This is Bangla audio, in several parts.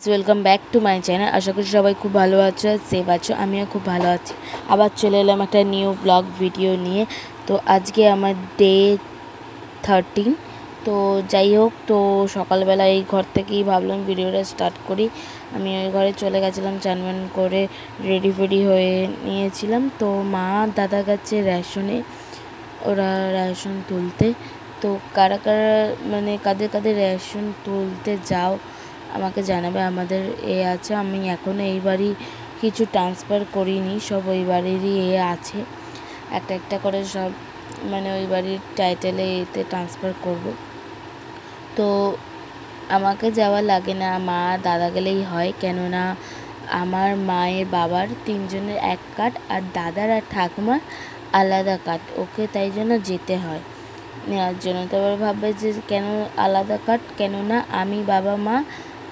Welcome back to my channel. আশা করি সবাই খুব ভালো আছো, সেভ আছো। আমিও খুব ভালো আছি। আবার চলে এলাম একটা নিউ ব্লগ ভিডিও নিয়ে। তো আজকে আমার ডে 13। তো যাই হোক, তো সকালবেলা এই ঘর থেকেই ভাবলাম ভিডিওটা স্টার্ট করি। আমি ওই ঘরে চলে গেছিলাম, চান করে রেডি ফেডি হয়ে নিয়েছিলাম। তো মা দাদা গেছে রেশনে, ওরা রেশন তুলতে। তো কারা কারা মানে কাদের কাদের রেশন তুলতে যাও আমাকে জানাবে। আমাদের আছে, আমি এখনও এই বাড়ি কিছু ট্রান্সফার করিনি, সব ওই বাড়িরই আছে। একটা একটা করে সব মানে ওই বাড়ির টাইটেলে এতে ট্রান্সফার করব। তো আমাকে যাওয়া লাগে না, মা দাদা গেলেই হয়। কেননা আমার মায়ের বাবার তিনজনের এক কার্ড, আর দাদার আর ঠাকুমার আলাদা কার্ড, ওকে তাই জন্য যেতে হয় নেওয়ার জন্য। তো এবার ভাববে যে কেন আলাদা কার্ড, কেননা আমি বাবা মা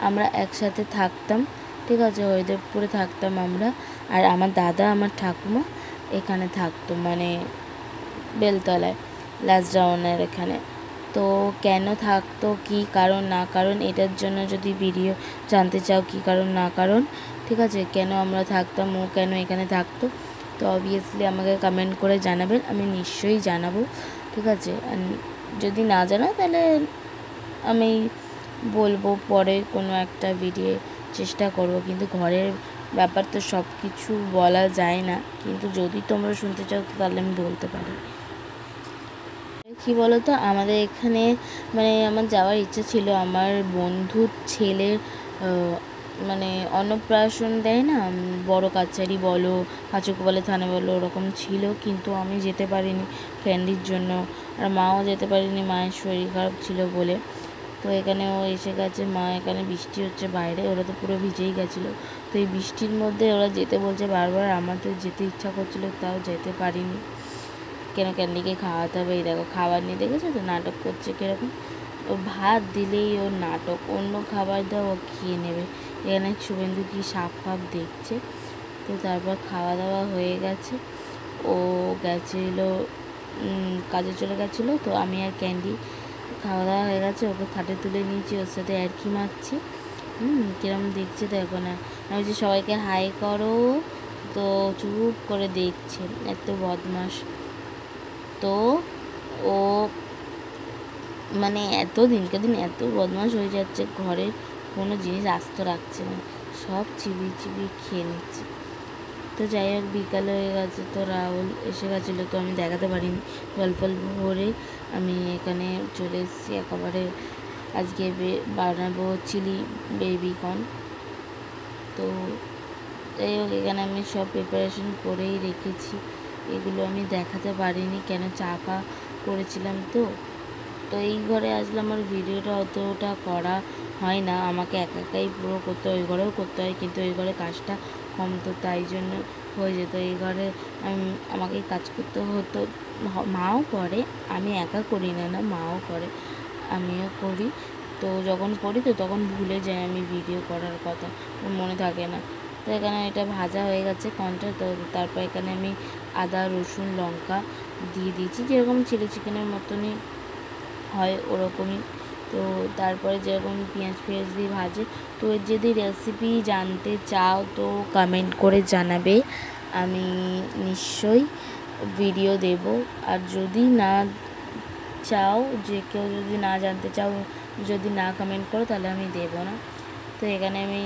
আমরা একসাথে থাকতাম, ঠিক আছে, হরিদেবপুরে থাকতাম আমরা। আর আমার দাদা আমার ঠাকুমা এখানে থাকতো, মানে বেলতলায় লাস্ট ডাউনের এখানে। তো কেন থাকতো, কি কারণ না কারণ, এটার জন্য যদি ভিডিও জানতে চাও কি কারণ না কারণ, ঠিক আছে, কেন আমরা থাকতাম, ও কেন এখানে থাকতো, তো অবভিয়াসলি আমাকে কমেন্ট করে জানাবেন, আমি নিশ্চয়ই জানাবো, ঠিক আছে। যদি না জানো তাহলে আমি বলবো পরে কোনো একটা ভিডিও চেষ্টা করব। কিন্তু ঘরের ব্যাপার তো সব কিছু বলা যায় না, কিন্তু যদি তোমরা শুনতে চাও তাহলে আমি বলতে পারি। কী বলো তো, আমাদের এখানে মানে আমার যাওয়ার ইচ্ছা ছিল, আমার বন্ধুর ছেলের মানে অন্নপ্রাশন দেয় না, বড় কাছারি বলো, কাঁচুকোপালে থানা বলো, ওরকম ছিল, কিন্তু আমি যেতে পারিনি ক্যান্ডির জন্য। আর মাও যেতে পারিনি, মায়ের শরীর খারাপ ছিল বলে। তো এখানে ও এসে গেছে, মা এখানে বৃষ্টি হচ্ছে বাইরে, ওরা তো পুরো ভিজেই গেছিলো। তো এই বৃষ্টির মধ্যে ওরা যেতে বলছে বারবার, আমাদের যেতে ইচ্ছা করছিলো, তাও যেতে পারিনি। কেন ক্যান্ডিকে খাওয়াতে হবে, এই দেখো খাবার নিয়ে, দেখেছো তো নাটক করছে কীরকম। ও ভাত দিলেই ওর নাটক, অন্য খাবার দাও ও খেয়ে নেবে। এখানে শুভেন্দু কি সাপ ফাপ দেখছে। তো তারপর খাওয়া দাওয়া হয়ে গেছে, ও গেছিলো কাজে চলে গেছিলো। তো আমি আর ক্যান্ডি খাওয়া দাওয়া হয়ে গেছে, ওকে খাটে তুলে নিয়েছি, ওর সাথে আর কি মারছি। কিরম দেখছে দেখো না। আমি বলছি সবাইকে হাই করো, তো চুপ করে দেখছে, এত বদমাস। তো ও মানে এত দিনকে দিন এত বদমাশ হয়ে যাচ্ছে, ঘরে কোনো জিনিস আস্ত রাখছে না, সব চিবিয়ে চিবিয়ে খেয়ে নিচ্ছে। তো যাই হোক, বিকাল হয়ে গেছে, তো রাহুল এসে গেছিলো, তো আমি দেখাতে পারিনি। জল ফল ভরে আমি এখানে চলে এসেছি একেবারে। আজকে বানাবো চিলি বেবিকর্ন। তো যাই হোক, এখানে আমি সব প্রিপারেশন করেই রেখেছি, এগুলো আমি দেখাতে পারিনি, কেন চাপা করেছিলাম। তো তো এই ঘরে আসলে আমার ভিডিওটা অতটা করা হয় না, আমাকে একাই পুরো করতে হয়, ওই ঘরেও করতে হয়, কিন্তু ওই ঘরে কাজটা কম, তো তাই জন্য হয়ে যেত। এই ঘরে আমাকেই কাজ করতে হতো, মাও করে, আমি একা করি না, মাও করে, আমিও করি। তো যখন করি তো তখন ভুলে যাই আমি ভিডিও করার কথা, মনে থাকে না। তো এখানে এটা ভাজা হয়ে গেছে কর্নটা। তো তারপর এখানে আমি আদা রসুন লঙ্কা দিয়ে দিয়েছি, যেরকম চিলি চিকেনের মতনই হয় ওরকমই। তো তারপরে যেরকম পেঁয়াজ ফেঁয়াজ দিয়ে ভাজে। তো যদি রেসিপি জানতে চাও তো কমেন্ট করে জানাবে, আমি নিশ্চয়ই ভিডিও দেব। আর যদি না চাও, যে কেউ যদি না জানতে চাও, যদি না কমেন্ট করো, তাহলে আমি দেবো না। তো এখানে আমি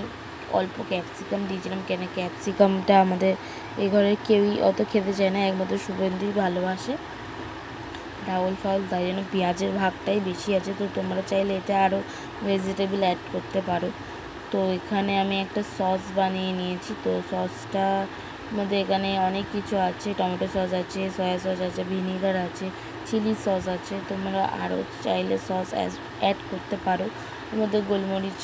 অল্প ক্যাপসিকাম দিয়েছিলাম, কেন ক্যাপসিকামটা আমাদের এই ঘরের কেউই অত খেতে চায় না, একমাত্র শুভেন্দুই ভালোবাসে রাহুল ফাউল, তাই জন্য পেঁয়াজের ভাগটাই বেশি আছে। তো তোমরা চাইলে এতে আরও ভেজিটেবল অ্যাড করতে পারো। তো এখানে আমি একটা সস বানিয়ে নিয়েছি। তো সসটা মধ্যে এখানে অনেক কিছু আছে, টমেটো সস আছে, সয়া সস আছে, ভিনিগার আছে, চিলি সস আছে, তোমরা আরও চাইলে সস অ্যাড করতে পারো, এর মধ্যে গোলমরিচ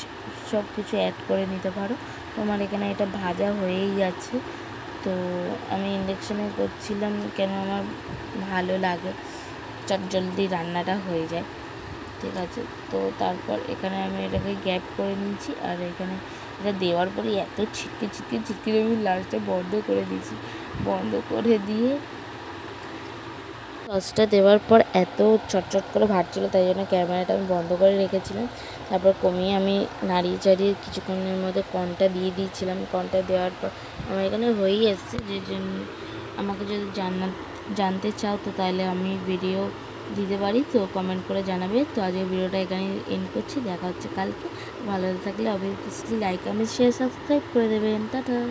সব কিছু অ্যাড করে নিতে পারো। তোমার এখানে এটা ভাজা হয়েই গেছে। তো আমি ইন্ডাকশানে করছিলাম, কেন আমার ভালো লাগে চটজলদি রান্নাটা হয়ে যায়, ঠিক আছে। তো তারপর এখানে আমি এটাকে গ্যাপ করে নিয়েছি, আর এখানে এটা দেওয়ার পরে এত ছিটকে ছিটকে ছিটকে আমি লাস্টে বন্ধ করে দিয়েছি, বন্ধ করে দিয়ে সসটা দেওয়ার পর এত চটচট করে ভাজছিল, তাই জন্য ক্যামেরাটা আমি বন্ধ করে রেখেছিলাম। তারপর কমিয়ে আমি নাড়িয়ে চাড়িয়ে কিছুক্ষণের মধ্যে কর্নটা দিয়ে দিয়েছিলাম। কর্নটা দেওয়ার পর আমার এখানে হয়েই এসছে। যে জন্য আমাকে যদি জানতে চাও তো তাহলে আমি ভিডিও দিতে পারি, তো কমেন্ট করে জানাবে। তো আজকের ভিডিওটা এখানে এন্ড করছি, দেখা হচ্ছে কালকে। ভালো থাকলে obviously like, comment, share, subscribe করে দেবেন। টাটা।